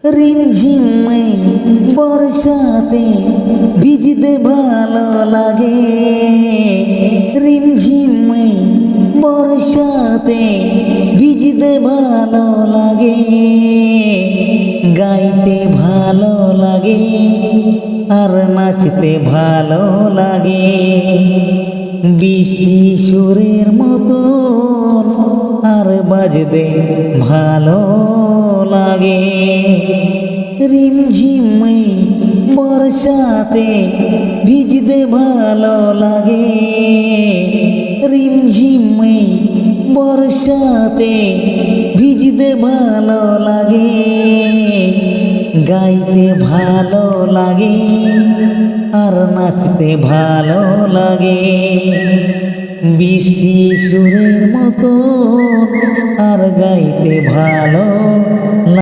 রিমঝিম বর্ষাতে ভিজতে ভালো লাগে। রিমঝিম বর্ষাতে ভিজতে ভালো লাগে। গাইতে ভালো লাগে আর নাচতে ভালো লাগে। বৃষ্টি সুরের মতন আর বাজতে ভালো লাগে। রিমঝিম বর্ষাতে ভিজতে ভালো লাগে। রিমঝিম বর্ষাতে ভিজতে ভালো লাগে। গাইতে ভালো লাগে আর নাচতে ভালো লাগে। বৃষ্টি সুরের মতো আর গাইতে ভালো